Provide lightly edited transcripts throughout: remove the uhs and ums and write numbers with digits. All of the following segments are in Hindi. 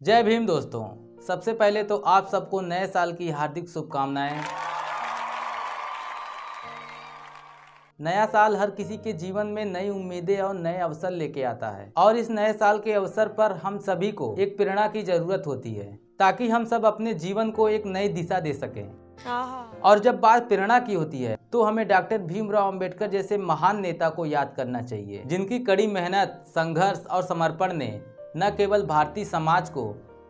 जय भीम दोस्तों। सबसे पहले तो आप सबको नए साल की हार्दिक शुभकामनाएं। नया साल हर किसी के जीवन में नई उम्मीदें और नए अवसर लेके आता है और इस नए साल के अवसर पर हम सभी को एक प्रेरणा की जरूरत होती है ताकि हम सब अपने जीवन को एक नई दिशा दे सकें। और जब बात प्रेरणा की होती है तो हमें डॉक्टर भीमराव अंबेडकर जैसे महान नेता को याद करना चाहिए, जिनकी कड़ी मेहनत, संघर्ष और समर्पण ने न केवल भारतीय समाज को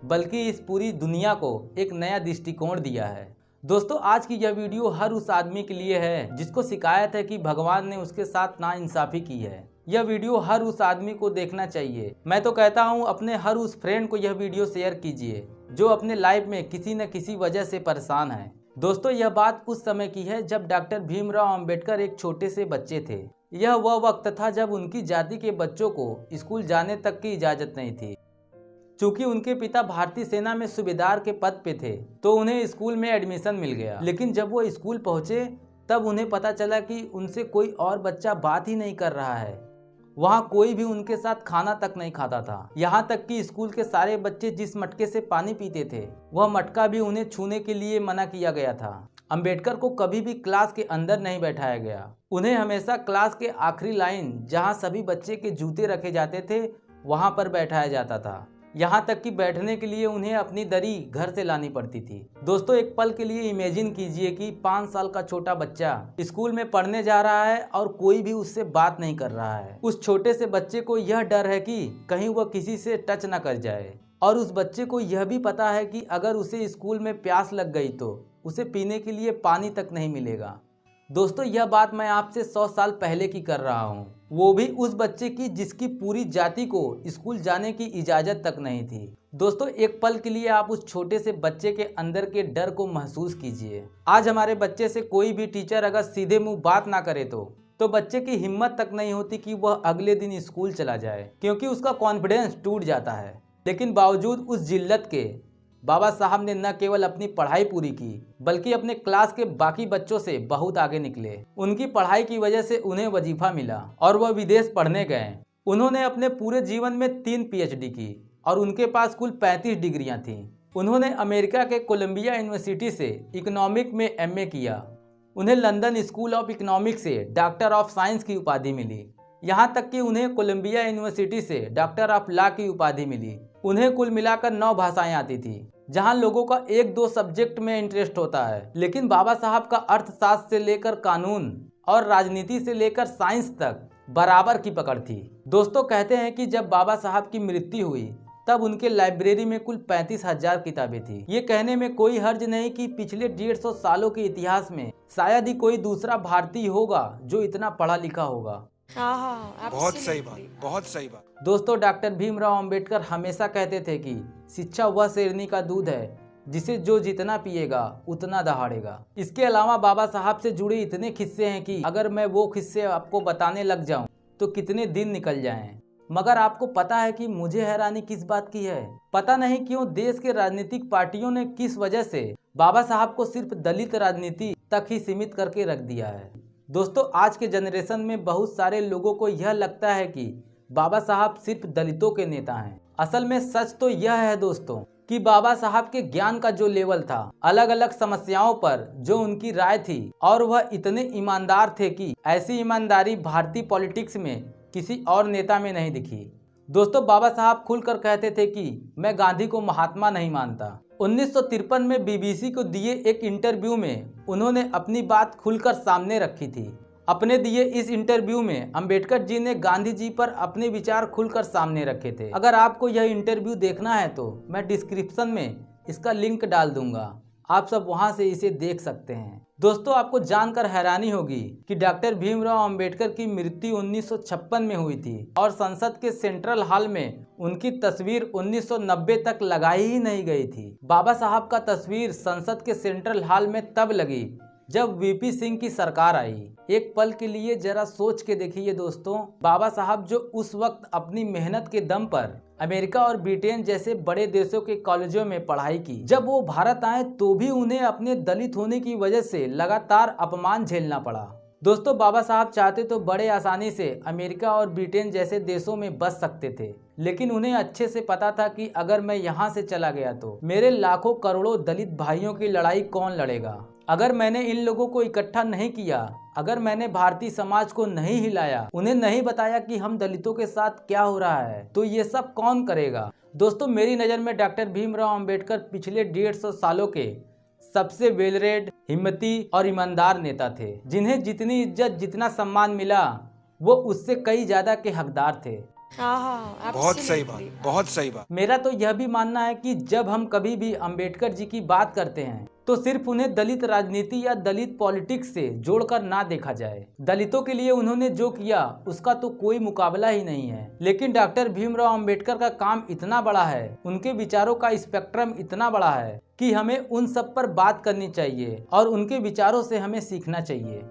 बल्कि इस पूरी दुनिया को एक नया दृष्टिकोण दिया है। दोस्तों, आज की यह वीडियो हर उस आदमी के लिए है जिसको शिकायत है कि भगवान ने उसके साथ नाइंसाफी की है। यह वीडियो हर उस आदमी को देखना चाहिए। मैं तो कहता हूँ अपने हर उस फ्रेंड को यह वीडियो शेयर कीजिए जो अपने लाइफ में किसी न किसी वजह से परेशान है। दोस्तों, यह बात उस समय की है जब डॉक्टर भीमराव अंबेडकर एक छोटे से बच्चे थे। यह वह वक्त था जब उनकी जाति के बच्चों को स्कूल जाने तक की इजाजत नहीं थी। चूंकि उनके पिता भारतीय सेना में सूबेदार के पद पे थे तो उन्हें स्कूल में एडमिशन मिल गया। लेकिन जब वो स्कूल पहुंचे तब उन्हें पता चला कि उनसे कोई और बच्चा बात ही नहीं कर रहा है। वहाँ कोई भी उनके साथ खाना तक नहीं खाता था। यहाँ तक कि स्कूल के सारे बच्चे जिस मटके से पानी पीते थे वह मटका भी उन्हें छूने के लिए मना किया गया था। अंबेडकर को कभी भी क्लास के अंदर नहीं बैठाया गया। उन्हें हमेशा क्लास के आखिरी लाइन, जहाँ सभी बच्चे के जूते रखे जाते थे, वहाँ पर बैठाया जाता था। यहाँ तक कि बैठने के लिए उन्हें अपनी दरी घर से लानी पड़ती थी। दोस्तों, एक पल के लिए इमेजिन कीजिए कि 5 साल का छोटा बच्चा स्कूल में पढ़ने जा रहा है और कोई भी उससे बात नहीं कर रहा है। उस छोटे से बच्चे को यह डर है कि कहीं वह किसी से टच न कर जाए, और उस बच्चे को यह भी पता है कि अगर उसे स्कूल में प्यास लग गई तो उसे पीने के लिए पानी तक नहीं मिलेगा। दोस्तों, यह बात मैं आपसे 100 साल पहले की कर रहा हूँ, वो भी उस बच्चे की जिसकी पूरी जाति को स्कूल जाने की इजाजत तक नहीं थी। दोस्तों, एक पल के लिए आप उस छोटे से बच्चे के अंदर के डर को महसूस कीजिए। आज हमारे बच्चे से कोई भी टीचर अगर सीधे मुंह बात ना करे तो बच्चे की हिम्मत तक नहीं होती कि वह अगले दिन स्कूल चला जाए, क्योंकि उसका कॉन्फिडेंस टूट जाता है। लेकिन बावजूद उस जिल्लत के बाबा साहब ने न केवल अपनी पढ़ाई पूरी की बल्कि अपने क्लास के बाकी बच्चों से बहुत आगे निकले। उनकी पढ़ाई की वजह से उन्हें वजीफा मिला और वह विदेश पढ़ने गए। उन्होंने अपने पूरे जीवन में 3 PhD की और उनके पास कुल 35 डिग्रियां थीं। उन्होंने अमेरिका के कोलंबिया यूनिवर्सिटी से इकोनॉमिक में MA किया। उन्हें लंदन स्कूल ऑफ इकोनॉमिक्स से डॉक्टर ऑफ साइंस की उपाधि मिली। यहाँ तक कि उन्हें कोलंबिया यूनिवर्सिटी से डॉक्टर ऑफ लॉ की उपाधि मिली। उन्हें कुल मिलाकर 9 भाषाएं आती थी। जहां लोगों का 1-2 सब्जेक्ट में इंटरेस्ट होता है, लेकिन बाबा साहब का अर्थशास्त्र से लेकर कानून और राजनीति से लेकर साइंस तक बराबर की पकड़ थी। दोस्तों, कहते हैं कि जब बाबा साहब की मृत्यु हुई तब उनके लाइब्रेरी में कुल 35,000 किताबें थी। ये कहने में कोई हर्ज नहीं कि पिछले 150 सालों के इतिहास में शायद ही कोई दूसरा भारतीय होगा जो इतना पढ़ा लिखा होगा। बहुत सही बात, बहुत सही बात। दोस्तों, डॉक्टर भीमराव अंबेडकर हमेशा कहते थे कि शिक्षा वह शेरनी का दूध है जिसे जो जितना पिएगा उतना दहाड़ेगा। इसके अलावा बाबा साहब से जुड़े इतने किस्से हैं कि अगर मैं वो किस्से आपको बताने लग जाऊं तो कितने दिन निकल जाएं। मगर आपको पता है कि मुझे हैरानी किस बात की है? पता नहीं क्यों देश के राजनीतिक पार्टियों ने किस वजह से बाबा साहब को सिर्फ दलित राजनीति तक ही सीमित करके रख दिया है। दोस्तों, आज के जनरेशन में बहुत सारे लोगों को यह लगता है कि बाबा साहब सिर्फ दलितों के नेता हैं। असल में सच तो यह है दोस्तों कि बाबा साहब के ज्ञान का जो लेवल था, अलग अलग समस्याओं पर जो उनकी राय थी, और वह इतने ईमानदार थे कि ऐसी ईमानदारी भारतीय पॉलिटिक्स में किसी और नेता में नहीं दिखी। दोस्तों, बाबा साहब खुलकर कहते थे कि मैं गांधी को महात्मा नहीं मानता। 1953 में BBC को दिए एक इंटरव्यू में उन्होंने अपनी बात खुलकर सामने रखी थी। अपने दिए इस इंटरव्यू में अंबेडकर जी ने गांधी जी पर अपने विचार खुलकर सामने रखे थे। अगर आपको यह इंटरव्यू देखना है तो मैं डिस्क्रिप्शन में इसका लिंक डाल दूंगा, आप सब वहां से इसे देख सकते हैं। दोस्तों, आपको जानकर हैरानी होगी कि डॉक्टर भीमराव अंबेडकर की मृत्यु 1956 में हुई थी और संसद के सेंट्रल हॉल में उनकी तस्वीर 1990 तक लगाई ही नहीं गई थी। बाबा साहब का तस्वीर संसद के सेंट्रल हॉल में तब लगी जब VP सिंह की सरकार आई। एक पल के लिए जरा सोच के देखिए दोस्तों, बाबा साहब जो उस वक्त अपनी मेहनत के दम पर अमेरिका और ब्रिटेन जैसे बड़े देशों के कॉलेजों में पढ़ाई की, जब वो भारत आए तो भी उन्हें अपने दलित होने की वजह से लगातार अपमान झेलना पड़ा। दोस्तों, बाबा साहब चाहते तो बड़े आसानी से अमेरिका और ब्रिटेन जैसे देशों में बस सकते थे, लेकिन उन्हें अच्छे से पता था कि अगर मैं यहाँ से चला गया तो मेरे लाखों करोड़ों दलित भाइयों की लड़ाई कौन लड़ेगा। अगर मैंने इन लोगों को इकट्ठा नहीं किया, अगर मैंने भारतीय समाज को नहीं हिलाया, उन्हें नहीं बताया कि हम दलितों के साथ क्या हो रहा है, तो ये सब कौन करेगा। दोस्तों, मेरी नज़र में डॉक्टर भीमराव अंबेडकर पिछले 150 सालों के सबसे वेल रेड, हिम्मती और ईमानदार नेता थे, जिन्हें जितनी इज्जत, जितना सम्मान मिला, वो उससे कई ज्यादा के हकदार थे। बहुत सही बात, बहुत सही बात। मेरा तो यह भी मानना है कि जब हम कभी भी अंबेडकर जी की बात करते हैं तो सिर्फ उन्हें दलित राजनीति या दलित पॉलिटिक्स से जोड़कर ना देखा जाए। दलितों के लिए उन्होंने जो किया उसका तो कोई मुकाबला ही नहीं है। लेकिन डॉक्टर भीमराव अंबेडकर का काम इतना बड़ा है, उनके विचारों का स्पेक्ट्रम इतना बड़ा है कि हमें उन सब पर बात करनी चाहिए और उनके विचारों से हमें सीखना चाहिए।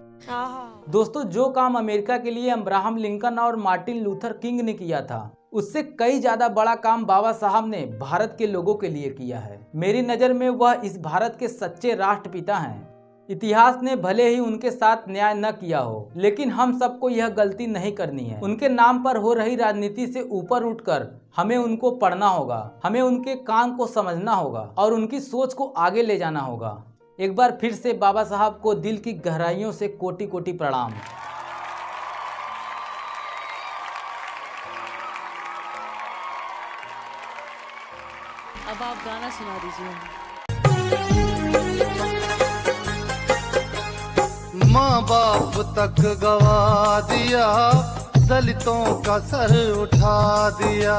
दोस्तों, जो काम अमेरिका के लिए अब्राहम लिंकन और मार्टिन लूथर किंग ने किया था, उससे कई ज्यादा बड़ा काम बाबा साहब ने भारत के लोगों के लिए किया है। मेरी नज़र में वह इस भारत के सच्चे राष्ट्रपिता हैं। इतिहास ने भले ही उनके साथ न्याय न किया हो, लेकिन हम सबको यह गलती नहीं करनी है। उनके नाम पर हो रही राजनीति से ऊपर उठकर हमें उनको पढ़ना होगा, हमें उनके काम को समझना होगा और उनकी सोच को आगे ले जाना होगा। एक बार फिर से बाबा साहब को दिल की गहराइयों से कोटि कोटि प्रणाम। अब आप गाना सुना दीजिए। माँ बाप तक गवा दिया, दलितों का सर उठा दिया।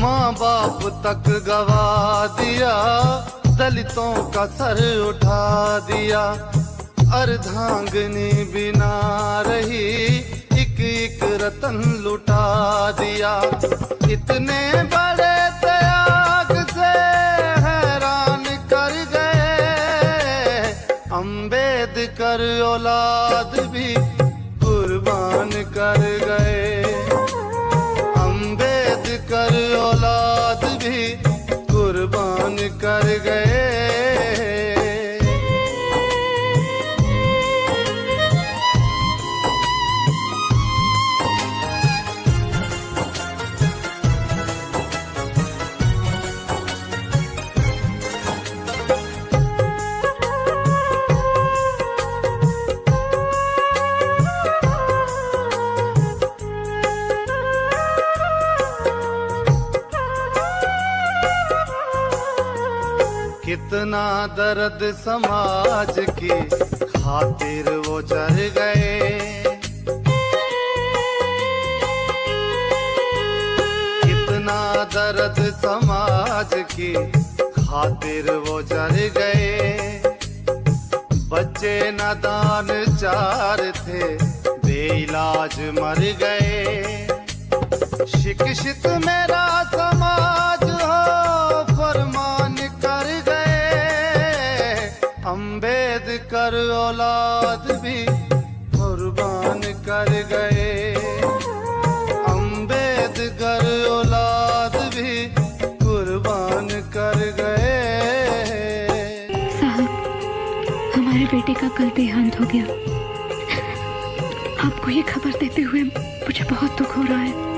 माँ बाप तक गवा दिया, दलितों का सर उठा दिया। अर्धांगिनी बिना रही, एक एक रतन लुटा दिया। इतने बड़े त्याग से हैरान कर गए, अम्बेडकर औलाद भी कुर्बान कर गए। अम्बेडकर औलाद भी कुर्बान कर गए। कितना दर्द समाज की खातिर वो जर गए। कितना दर्द समाज की खातिर वो जर गए। बच्चे नादान चार थे, बेइलाज मर गए। शिक्षित मेरा समाज हो, फरमान कर गए। अम्बेडकर औलाद भी कुर्बान कर गए। अम्बेडकर औलाद भी कुर्बान कर गए। साहब, हमारे बेटे का कल देहांत हो गया। आपको ये खबर देते हुए मुझे बहुत दुख हो रहा है।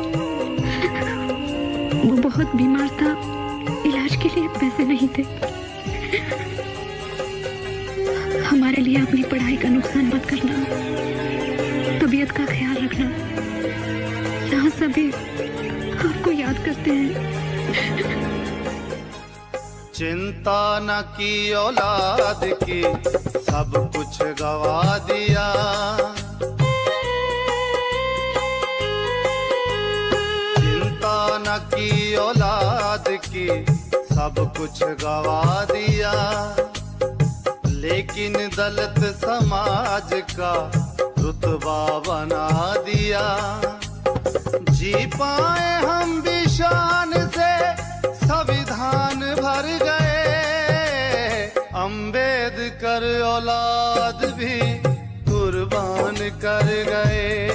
वो बहुत बीमार था, इलाज के लिए पैसे नहीं थे। हमारे लिए अपनी पढ़ाई का नुकसान मत करना, तबीयत का ख्याल रखना। यहाँ सभी आपको याद करते हैं। चिंता न की औलाद की, सब कुछ गवा दिया। चिंता न की औलाद की, सब कुछ गवा दिया। लेकिन दलित समाज का रुतबा बना दिया। जी पाए हम भी शान से, संविधान भर गए। अम्बेडकर औलाद भी कुर्बान कर गए।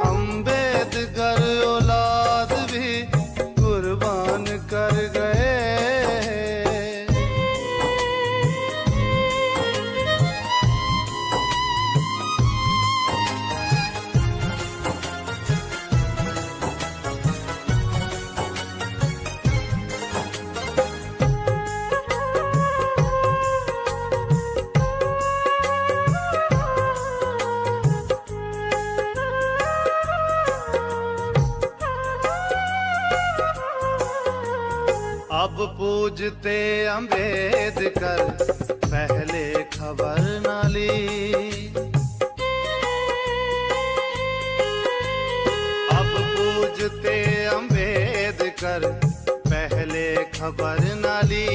अम्बेडकर औलाद भी कुर्बान कर गए। अब पूजते अम्बेडकर पहले खबर न ली। अब पूजते अम्बेडकर पहले खबर न ली।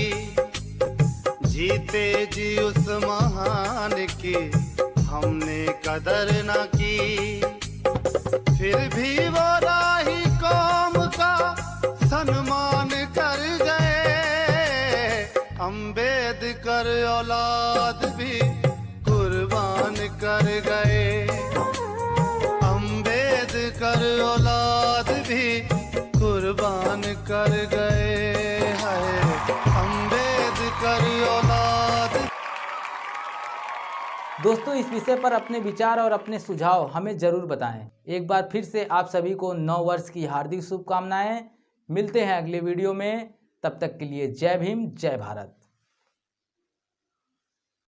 जीते जी उस महान की हमने कदर न की। फिर भी वो राही कौम का सम्मान कर गए। अम्बेडकर औलाद भी कुर्बान कर गए। अम्बेडकर औलाद भी कुर्बान कर गए। है अम्बेडकर औलाद। दोस्तों, इस विषय पर अपने विचार और अपने सुझाव हमें जरूर बताएं। एक बार फिर से आप सभी को नव वर्ष की हार्दिक शुभकामनाएं। मिलते हैं अगले वीडियो में, तब तक के लिए जय भीम, जय भारत।